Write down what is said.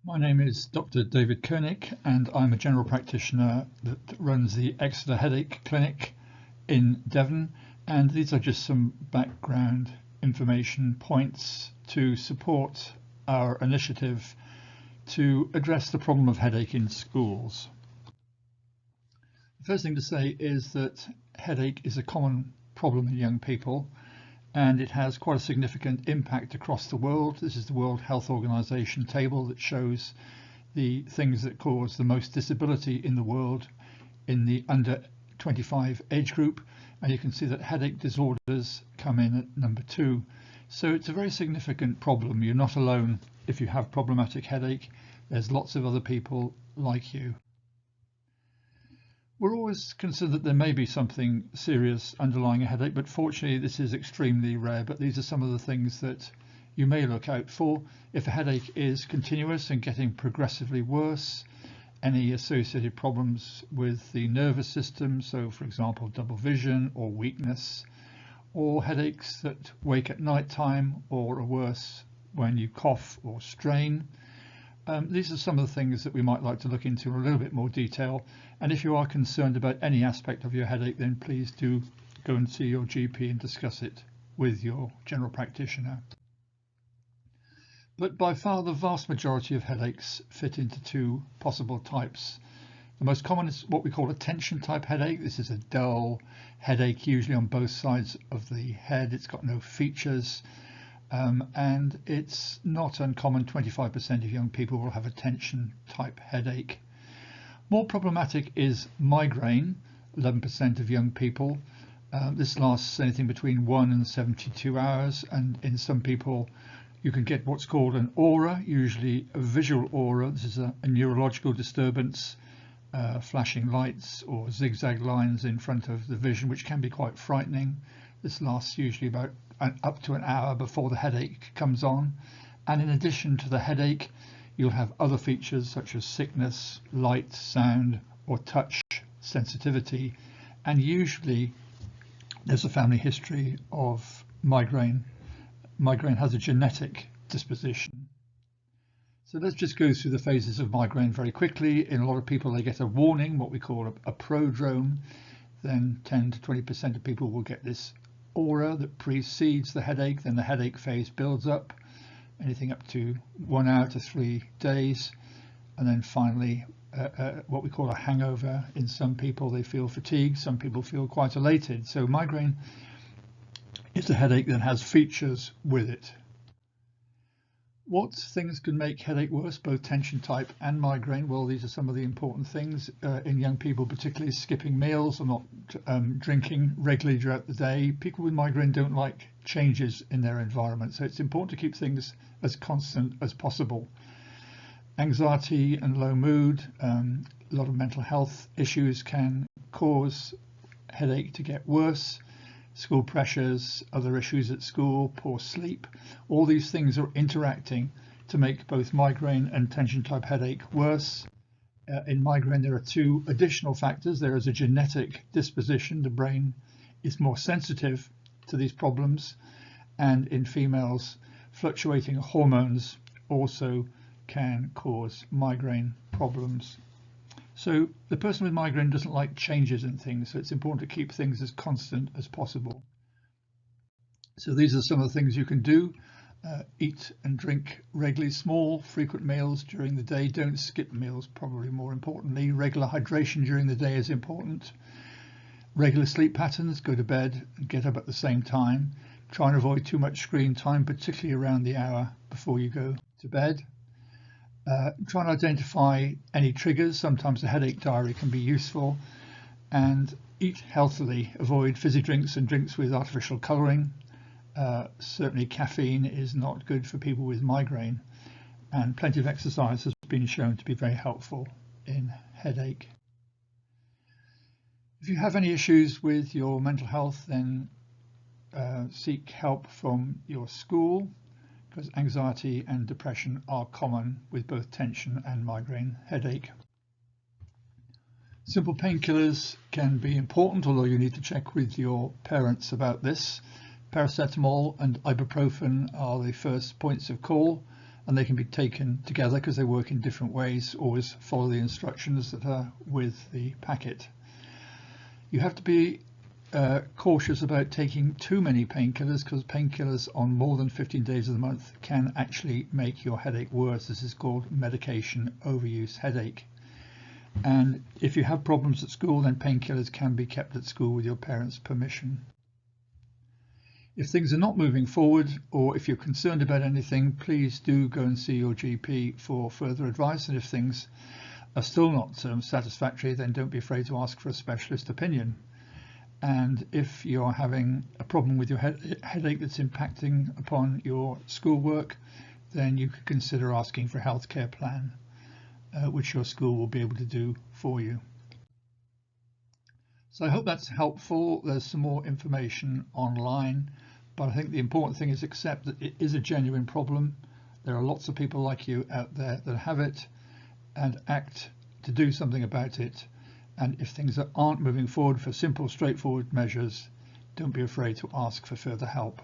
My name is Dr. David Koenig, and I'm a general practitioner that runs the Exeter Headache Clinic in Devon. And these are just some background information points to support our initiative to address the problem of headache in schools. The first thing to say is that headache is a common problem in young people, and it has quite a significant impact across the world. This is the World Health Organization table that shows the things that cause the most disability in the world in the under 25 age group, and you can see that headache disorders come in at number 2. So it's a very significant problem. You're not alone if you have problematic headache. There's lots of other people like you. We're always concerned that there may be something serious underlying a headache, but fortunately this is extremely rare. But these are some of the things that you may look out for. If a headache is continuous and getting progressively worse, any associated problems with the nervous system, so for example double vision or weakness, or headaches that wake at night time or are worse when you cough or strain. These are some of the things that we might like to look into in a little bit more detail. And if you are concerned about any aspect of your headache, then please do go and see your GP and discuss it with your general practitioner. But by far the vast majority of headaches fit into 2 possible types. The most common is what we call a tension type headache. This is a dull headache, usually on both sides of the head. It's got no features. And it's not uncommon. 25% of young people will have a tension type headache. More problematic is migraine. 11% of young people. This lasts anything between 1 and 72 hours, and in some people you can get what's called an aura, usually a visual aura. This is a neurological disturbance, flashing lights or zigzag lines in front of the vision, which can be quite frightening. This lasts usually about up to an hour before the headache comes on. And in addition to the headache, you'll have other features such as sickness, light, sound, or touch sensitivity. And usually there's a family history of migraine. Migraine has a genetic disposition. So let's just go through the phases of migraine very quickly. In a lot of people, they get a warning, what we call a prodrome. Then 10 to 20% of people will get this aura that precedes the headache. Then the headache phase builds up, anything up to 1 hour to 3 days. And then finally, what we call a hangover. In some people, they feel fatigued. Some people feel quite elated. So migraine is a headache that has features with it. What things can make headache worse, both tension type and migraine? Well, these are some of the important things in young people, particularly skipping meals or not drinking regularly throughout the day. People with migraine don't like changes in their environment, so it's important to keep things as constant as possible. Anxiety and low mood, a lot of mental health issues can cause headache to get worse. School pressures, other issues at school, poor sleep, all these things are interacting to make both migraine and tension type headache worse. In migraine, there are 2 additional factors. There is a genetic disposition. The brain is more sensitive to these problems. And in females, fluctuating hormones also can cause migraine problems. So the person with migraine doesn't like changes in things, so it's important to keep things as constant as possible. So these are some of the things you can do. Eat and drink regularly, small, frequent meals during the day. Don't skip meals, probably more importantly. Regular hydration during the day is important. Regular sleep patterns, go to bed and get up at the same time. Try and avoid too much screen time, particularly around the hour before you go to bed. Try and identify any triggers. Sometimes a headache diary can be useful. And eat healthily. Avoid fizzy drinks and drinks with artificial colouring. Certainly caffeine is not good for people with migraine. And plenty of exercise has been shown to be very helpful in headache. If you have any issues with your mental health, then seek help from your school, because anxiety and depression are common with both tension and migraine headache. Simple painkillers can be important, although you need to check with your parents about this. Paracetamol and ibuprofen are the first points of call, and they can be taken together because they work in different ways. Always follow the instructions that are with the packet. You have to be cautious about taking too many painkillers, because painkillers on more than 15 days of the month can actually make your headache worse. This is called medication overuse headache. And if you have problems at school, then painkillers can be kept at school with your parents' permission. If things are not moving forward, or if you're concerned about anything, please do go and see your GP for further advice. And if things are still not satisfactory, then don't be afraid to ask for a specialist opinion. And if you're having a problem with your headache that's impacting upon your schoolwork, then you could consider asking for a healthcare plan, which your school will be able to do for you. So I hope that's helpful. There's some more information online, but I think the important thing is accept that it is a genuine problem. There are lots of people like you out there that have it, and act to do something about it. And if things aren't moving forward for simple, straightforward measures, don't be afraid to ask for further help.